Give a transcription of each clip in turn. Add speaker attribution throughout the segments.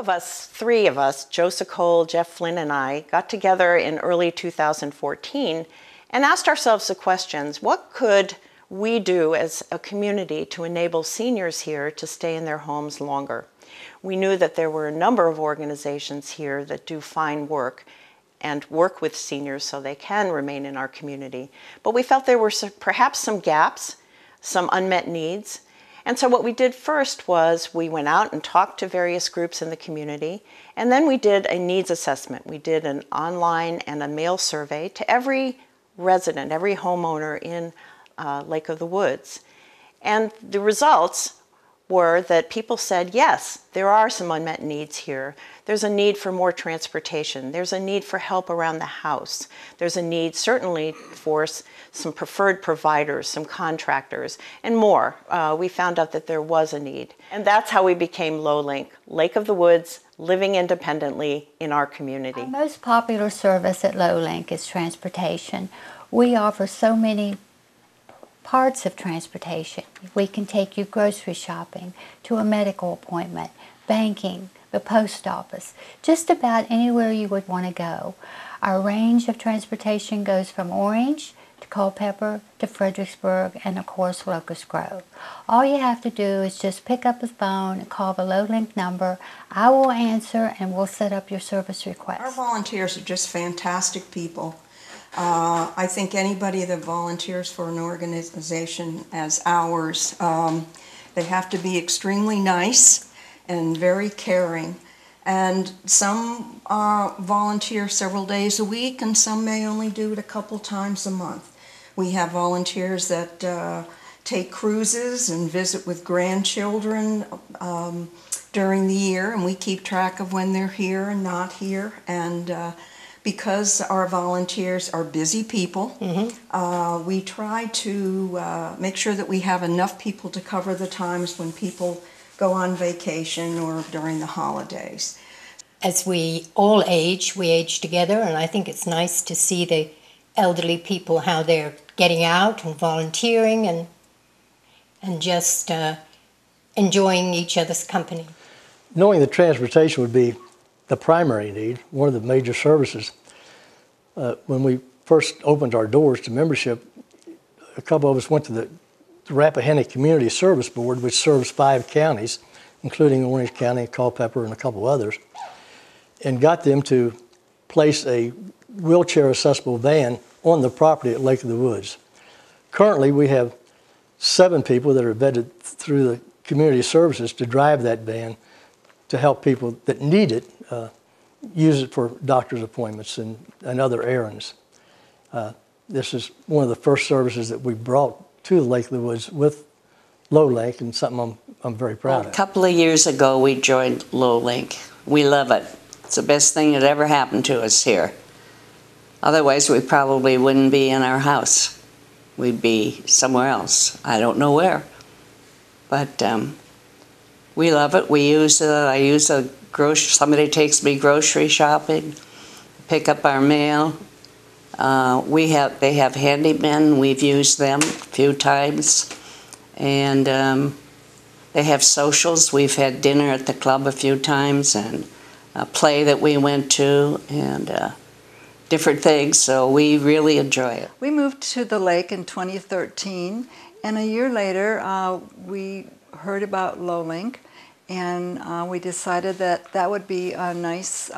Speaker 1: of us, three of us, Joe Sokol, Jeff Flynn, and I, got together in early 2014 and asked ourselves the questions: what could we do as a community to enable seniors here to stay in their homes longer? We knew that there were a number of organizations here that do fine work and work with seniors so they can remain in our community. But we felt there were perhaps some gaps, some unmet needs. And so what we did first was we went out and talked to various groups in the community, and then we did a needs assessment. We did an online and a mail survey to every resident, every homeowner in Lake of the Woods. And the results were that people said, yes, there are some unmet needs here. There's a need for more transportation. There's a need for help around the house. There's a need certainly for some preferred providers, some contractors, and more. We found out that there was a need. And that's how we became LOWLINC, Lake of the Woods, living independently in our community.
Speaker 2: Our most popular service at LOWLINC is transportation. We offer so many parts of transportation. We can take you grocery shopping, to a medical appointment, banking, the post office, just about anywhere you would want to go. Our range of transportation goes from Orange to Culpeper to Fredericksburg and of course Locust Grove. All you have to do is just pick up the phone and call the LOWLINC number. I will answer and we'll set up your service request.
Speaker 3: Our volunteers are just fantastic people. I think anybody that volunteers for an organization as ours, they have to be extremely nice and very caring. And some volunteer several days a week, and some may only do it a couple times a month. We have volunteers that take cruises and visit with grandchildren during the year, and we keep track of when they're here and not here. And because our volunteers are busy people, we try to make sure that we have enough people to cover the times when people go on vacation or during the holidays.
Speaker 4: As we all age, we age together, and I think it's nice to see the elderly people, how they're getting out and volunteering and just enjoying each other's company.
Speaker 5: Knowing that transportation would be the primary need, one of the major services. When we first opened our doors to membership, a couple of us went to the Rappahannock Community Service Board, which serves 5 counties, including Orange County, Culpeper, and a couple others, and got them to place a wheelchair accessible van on the property at Lake of the Woods. Currently, we have 7 people that are vetted through the community services to drive that van to help people that need it use it for doctor's appointments and other errands. This is one of the first services that we brought to the Lake of the Woods with LOWLINC, and something I'm very proud of.
Speaker 6: A couple of years ago we joined LOWLINC. We love it. It's the best thing that ever happened to us here. Otherwise we probably wouldn't be in our house. We'd be somewhere else. I don't know where. But we love it. We use I use a somebody takes me grocery shopping, pick up our mail. They have handymen. We've used them a few times, and they have socials. We've had dinner at the club a few times, and a play that we went to, and different things. So we really enjoy it.
Speaker 7: We moved to the lake in 2013, and a year later we heard about LOWLINC. And we decided that that would be a nice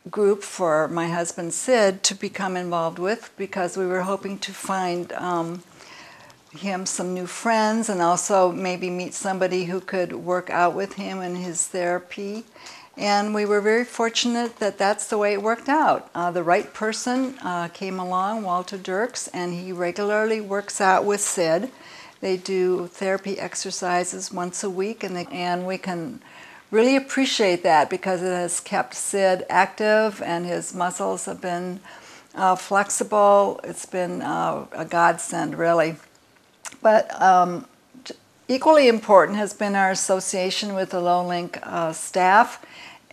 Speaker 7: group for my husband Sid to become involved with, because we were hoping to find him some new friends and also maybe meet somebody who could work out with him in his therapy. And we were very fortunate that that's the way it worked out. The right person came along, Walter Dirks, and he regularly works out with Sid. They do therapy exercises once a week, and we can really appreciate that because it has kept Sid active and his muscles have been flexible. It's been a godsend, really. But equally important has been our association with the LOWLINC staff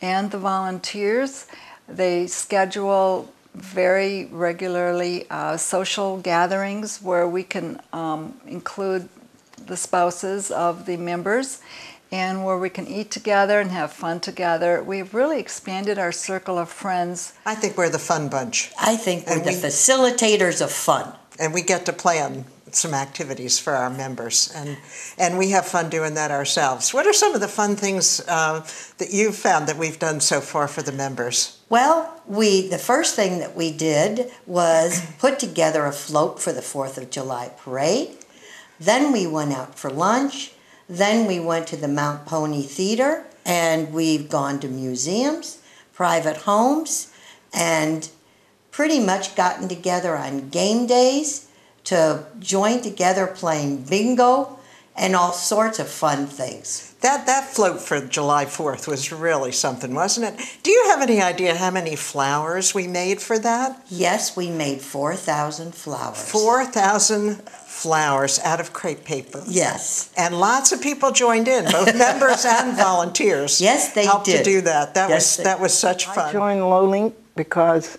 Speaker 7: and the volunteers. They schedule very regularly social gatherings where we can include the spouses of the members, and where we can eat together and have fun together. We've really expanded our circle of friends.
Speaker 8: I think we're the fun bunch.
Speaker 9: I think we're the facilitators of fun.
Speaker 8: And we get to plan some activities for our members, and we have fun doing that ourselves. What are some of the fun things that you've found that we've done so far for the members?
Speaker 9: Well, the first thing that we did was put together a float for the 4th of July parade. Then we went out for lunch. Then we went to the Mount Pony Theater, and we've gone to museums, private homes, and pretty much gotten together on game days to join together playing bingo and all sorts of fun things.
Speaker 8: That float for July 4th was really something, wasn't it? Do you have any idea how many flowers we made for that?
Speaker 9: Yes, we made 4,000 flowers.
Speaker 8: 4,000 flowers out of crepe paper.
Speaker 9: Yes.
Speaker 8: And lots of people joined in, both members and volunteers.
Speaker 9: Yes, they
Speaker 8: helped
Speaker 9: did.
Speaker 8: to do that. That
Speaker 9: Yes,
Speaker 8: was such fun.
Speaker 10: I joined LOWLINC because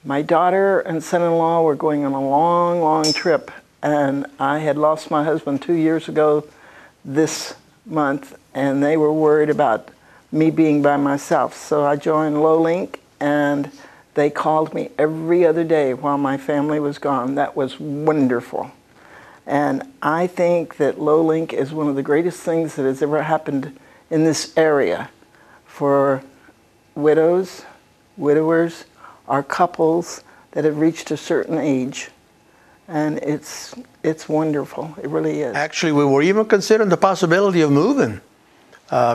Speaker 10: my daughter and son-in-law were going on a long, long trip, and I had lost my husband 2 years ago this month, and they were worried about me being by myself. So I joined LOWLINC, and they called me every other day while my family was gone. That was wonderful. And I think that LOWLINC is one of the greatest things that has ever happened in this area for widows, widowers, or couples that have reached a certain age. And it's wonderful. It really is.
Speaker 11: Actually, we were even considering the possibility of moving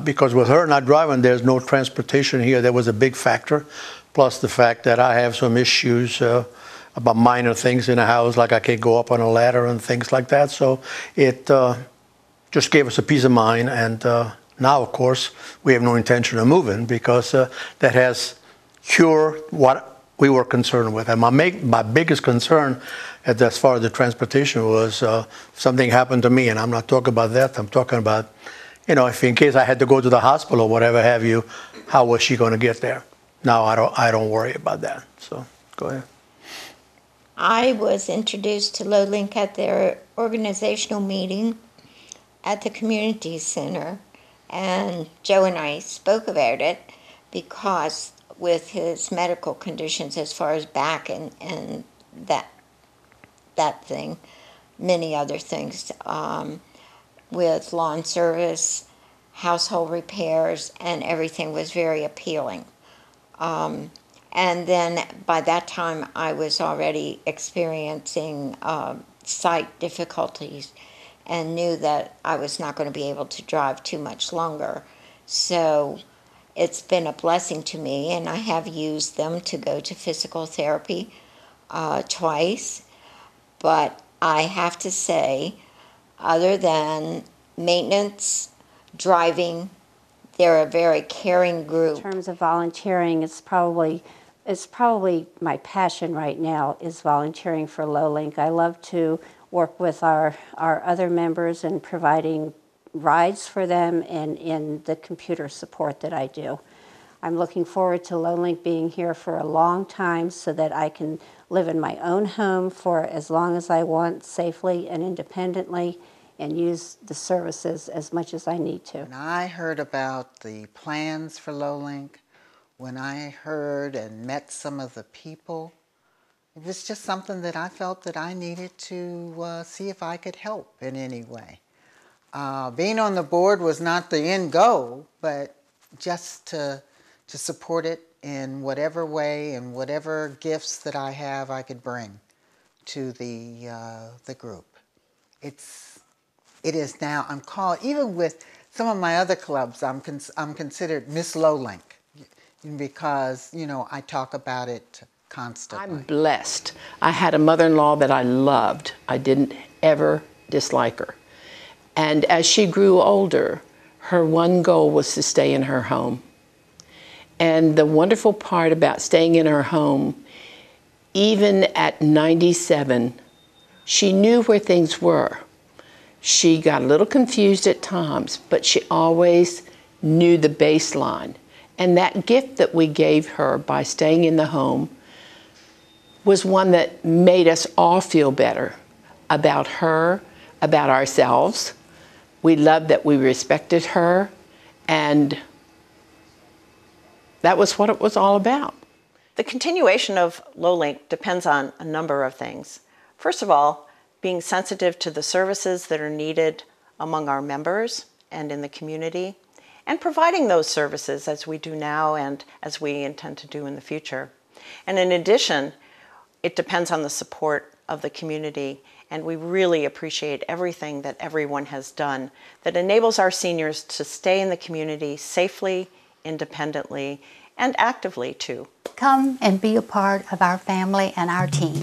Speaker 11: because with her not driving, there's no transportation here. That was a big factor. Plus the fact that I have some issues about minor things in the house, like I can't go up on a ladder and things like that. So it just gave us a peace of mind. And now, of course, we have no intention of moving because that has cured what we were concerned with. And my biggest concern as far as the transportation was something happened to me, and I'm not talking about that. I'm talking about, if in case I had to go to the hospital or whatever have you, how was she going to get there? Now I don't worry about that. So go ahead.
Speaker 12: I was introduced to LOWLINC at their organizational meeting at the community center, and Joe and I spoke about it because with his medical conditions as far as back and that thing, many other things, with lawn service, household repairs, and everything was very appealing. And then by that time I was already experiencing sight difficulties and knew that I was not going to be able to drive too much longer. So it's been a blessing to me, and I have used them to go to physical therapy twice. But I have to say, other than maintenance, driving, they're a very caring group.
Speaker 13: In terms of volunteering, it's probably my passion right now is volunteering for LOWLINC. I love to work with our other members and providing rides for them and in the computer support that I do. I'm looking forward to LOWLINC being here for a long time so that I can live in my own home for as long as I want, safely and independently, and use the services as much as I need to.
Speaker 14: When I heard about the plans for LOWLINC, when I heard and met some of the people, it was just something that I felt that I needed to see if I could help in any way. Being on the board was not the end goal, but just to support it in whatever way and whatever gifts that I have I could bring to the group. It is now, I'm called, even with some of my other clubs, I'm considered Miss LOWLINC because, I talk about it constantly.
Speaker 15: I'm blessed. I had a mother-in-law that I loved. I didn't ever dislike her. And as she grew older, her one goal was to stay in her home. And the wonderful part about staying in her home, even at 97, she knew where things were. She got a little confused at times, but she always knew the baseline. And that gift that we gave her by staying in the home was one that made us all feel better about her, about ourselves, We loved that we respected her, and that was what it was all about.
Speaker 1: The continuation of LOWLINC depends on a number of things. First of all, being sensitive to the services that are needed among our members and in the community, and providing those services as we do now and as we intend to do in the future. And in addition, it depends on the support of the community, and we really appreciate everything that everyone has done that enables our seniors to stay in the community safely, independently, and actively too.
Speaker 2: Come and be a part of our family and our team.